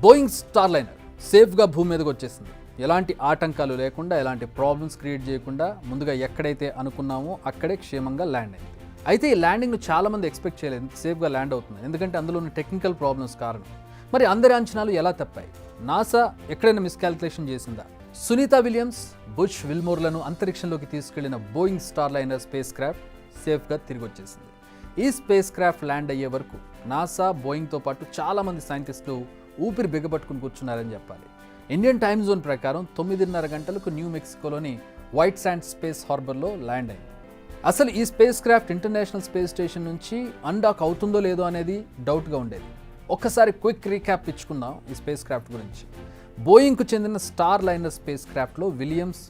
Boeing Starliner సేఫ్గా భూమి మీదకి వచ్చేసింది. ఎలాంటి ఆటంకాలు లేకుండా, ఎలాంటి ప్రాబ్లమ్స్ క్రియేట్ చేయకుండా ముందుగా ఎక్కడైతే అనుకున్నామో అక్కడే క్షేమంగా ల్యాండ్ అయింది. అయితే ఈ ల్యాండింగ్ను చాలామంది ఎక్స్పెక్ట్ చేయలేదు సేఫ్గా ల్యాండ్ అవుతుంది, ఎందుకంటే అందులో ఉన్న టెక్నికల్ ప్రాబ్లమ్స్ కారణం. మరి అందరి అంచనాలు ఎలా తప్పాయి? నాసా ఎక్కడైనా మిస్కాల్కులేషన్ చేసిందా? సునీత విలియమ్స్, బుష్ విల్మోర్లను అంతరిక్షంలోకి తీసుకెళ్లిన బోయింగ్ స్టార్లైనర్ స్పేస్ క్రాఫ్ట్ సేఫ్గా తిరిగి వచ్చేసింది. ఈ స్పేస్ క్రాఫ్ట్ ల్యాండ్ అయ్యే వరకు నాసా, బోయింగ్తో పాటు చాలామంది సైంటిస్టులు ఊపిరి బిగబట్టుకుని కూర్చున్నారని చెప్పాలి. ఇండియన్ టైమ్ జోన్ ప్రకారం 9:30 గంటలకు న్యూ మెక్సికోలోని వైట్ శాండ్ స్పేస్ హార్బర్లో ల్యాండ్ అయింది. అసలు ఈ space craft International Space Station నుంచి అన్డాక్ అవుతుందో లేదో అనేది డౌట్గా ఉండేది. ఒక్కసారి క్విక్ రీక్యాప్ ఇచ్చుకుందాం ఈ స్పేస్ క్రాఫ్ట్ గురించి. బోయింగ్కు చెందిన స్టార్ లైనర్ స్పేస్ క్రాఫ్ట్లో విలియమ్స్,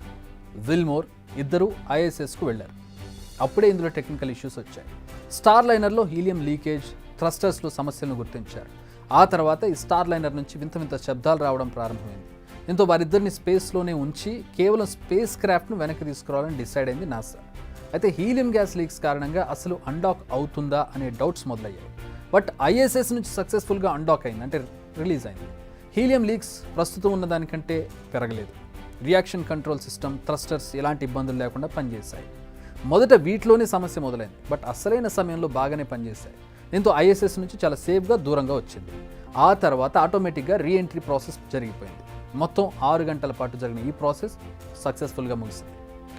విల్మోర్ ఇద్దరు ఐఎస్ఎస్కు వెళ్లారు. అప్పుడే ఇందులో టెక్నికల్ ఇష్యూస్ వచ్చాయి. స్టార్ లైనర్లో హీలియం లీకేజ్, థ్రస్టర్స్లో సమస్యలను గుర్తించారు. ఆ తర్వాత ఈ స్టార్ లైనర్ నుంచి వింత వింత శబ్దాలు రావడం ప్రారంభమైంది. దీంతో వారిద్దరిని స్పేస్లోనే ఉంచి కేవలం స్పేస్ క్రాఫ్ట్ను వెనక్కి తీసుకురావాలని డిసైడ్ అయింది నాసా. అయితే హీలియం గ్యాస్ లీక్స్ కారణంగా అసలు అన్డాక్ అవుతుందా అనే డౌట్స్ మొదలయ్యాయి. బట్ ఐఎస్ఎస్ నుంచి సక్సెస్ఫుల్గా అన్డాక్ అయింది, అంటే రిలీజ్ అయింది. హీలియం లీక్స్ ప్రస్తుతం ఉన్న దానికంటే పెరగలేదు. రియాక్షన్ కంట్రోల్ సిస్టమ్, థ్రస్టర్స్ ఎలాంటి ఇబ్బందులు లేకుండా పనిచేశాయి. మొదట వీటిలోనే సమస్య మొదలైంది, బట్ అసలైన సమయంలో బాగానే పనిచేశాయి. దీంతో ఐఎస్ఎస్ నుంచి చాలా సేఫ్గా దూరంగా వచ్చింది. ఆ తర్వాత ఆటోమేటిక్గా రీఎంట్రీ ప్రాసెస్ జరిగిపోయింది. మొత్తం 6 గంటల పాటు జరిగిన ఈ ప్రాసెస్ సక్సెస్ఫుల్గా ముగిసింది.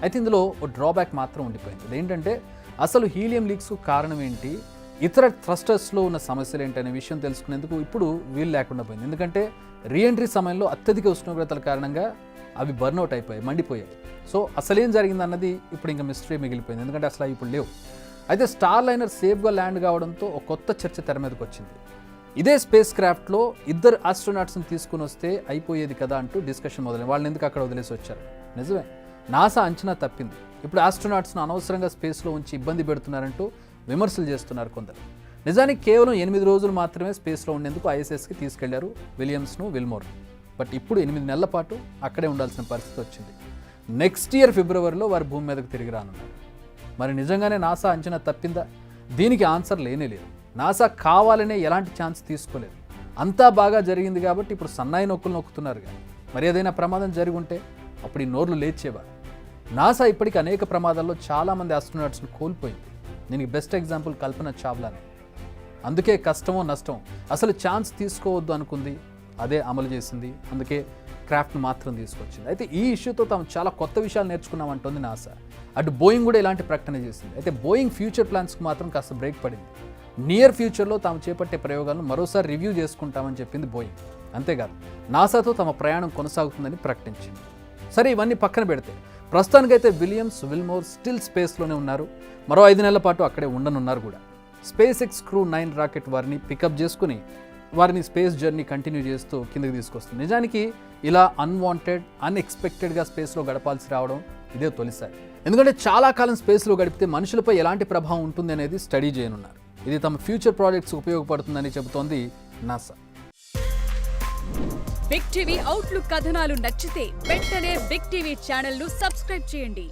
అయితే ఇందులో ఓ డ్రాబ్యాక్ మాత్రం ఉండిపోయింది. అదేంటంటే అసలు హీలియం లీక్స్కు కారణం ఏంటి, ఇతర థ్రస్టర్స్లో ఉన్న సమస్యలు ఏంటి అనే విషయం తెలుసుకునేందుకు ఇప్పుడు వీలు లేకుండా పోయింది. ఎందుకంటే రీఎంట్రీ సమయంలో అత్యధిక ఉష్ణోగ్రతల కారణంగా అవి బర్న్అవుట్ అయిపోయాయి, మండిపోయాయి. సో అసలేం జరిగిందన్నది ఇప్పుడు ఇంకా మిస్టరీ మిగిలిపోయింది, ఎందుకంటే అసలు అవి ఇప్పుడు లేవు. అయితే స్టార్ లైనర్ సేఫ్గా ల్యాండ్ కావడంతో ఒక కొత్త చర్చ తెర మీదకి వచ్చింది. ఇదే స్పేస్ క్రాఫ్ట్లో ఇద్దరు ఆస్ట్రోనాట్స్ని తీసుకుని వస్తే అయిపోయేది కదా అంటూ డిస్కషన్ మొదలైంది. వాళ్ళని ఎందుకు అక్కడ వదిలేసి వచ్చారు? నిజమే, నాసా అంచనా తప్పింది. ఇప్పుడు ఆస్ట్రోనాట్స్ను అనవసరంగా స్పేస్లో ఉంచి ఇబ్బంది పెడుతున్నారంటూ విమర్శలు చేస్తున్నారు కొందరు. నిజానికి కేవలం 8 రోజులు మాత్రమే స్పేస్లో ఉండేందుకు ఐఎస్ఎస్కి తీసుకెళ్లారు విలియమ్స్ను, విల్మోర్. బట్ ఇప్పుడు 8 నెలల పాటు అక్కడే ఉండాల్సిన పరిస్థితి వచ్చింది. నెక్స్ట్ ఇయర్ ఫిబ్రవరిలో వారు భూమి మీదకు తిరిగి రానున్నారు. మరి నిజంగానే నాసా అంచనా తప్పిందా? దీనికి ఆన్సర్ లేనే లేదు. నాసా కావాలనే ఎలాంటి ఛాన్స్ తీసుకోలేదు. అంతా బాగా జరిగింది కాబట్టి ఇప్పుడు సన్నాయి నొక్కులు నొక్కుతున్నారు. కానీ మరి ఏదైనా ప్రమాదం జరిగి ఉంటే అప్పుడు ఈ నోర్లు లేచేవారు. నాసా ఇప్పటికీ అనేక ప్రమాదాల్లో చాలామంది ఆస్ట్రోనాట్స్ను కోల్పోయింది. దీనికి బెస్ట్ ఎగ్జాంపుల్ కల్పన చావ్లానే. అందుకే కష్టమో నష్టమో అసలు ఛాన్స్ తీసుకోవద్దు అనుకుంది, అదే అమలు చేసింది. అందుకే క్రాఫ్ట్ను మాత్రం తీసుకొచ్చింది. అయితే ఈ ఇష్యూతో తాము చాలా కొత్త విషయాలు నేర్చుకున్నామంటుంది నాసా. అటు బోయింగ్ కూడా ఇలాంటి ప్రకటన చేసింది. అయితే బోయింగ్ ఫ్యూచర్ ప్లాన్స్కి మాత్రం కాస్త బ్రేక్ పడింది. నియర్ ఫ్యూచర్లో తాము చేపట్టే ప్రయోగాలను మరోసారి రివ్యూ చేసుకుంటామని చెప్పింది బోయింగ్. అంతేకాదు నాసాతో తమ ప్రయాణం కొనసాగుతుందని ప్రకటించింది. సరే, ఇవన్నీ పక్కన పెడితే ప్రస్తుతానికైతే విలియమ్స్, విల్మోర్ స్టిల్ స్పేస్లోనే ఉన్నారు. మరో 5 నెలల పాటు అక్కడే ఉండనున్నారు కూడా. స్పేస్ ఎక్స్ క్రూ 9 రాకెట్ వారిని పికప్ చేసుకుని వారిని స్పేస్ జర్నీ కంటిన్యూ చేస్తూ కిందకి తీసుకొస్తుంది. నిజానికి ఇలా అన్వాంటెడ్, అన్ఎక్స్పెక్టెడ్గా స్పేస్లో గడపాల్సి రావడం ఇదే తొలిసారి. ఎందుకంటే చాలా కాలం స్పేస్లో గడిపితే మనుషులపై ఎలాంటి ప్రభావం ఉంటుంది అనేది స్టడీ చేయనున్నారు. ఇది తమ ఫ్యూచర్ ప్రాజెక్ట్స్ ఉపయోగపడుతుందని చెబుతోంది నాసా. బిగ్ టీవీ అవుట్లుక్ కథనాలు నచ్చితే వెంటనే బిగ్ టీవీ ఛానల్ ను సబ్స్క్రైబ్ చేయండి.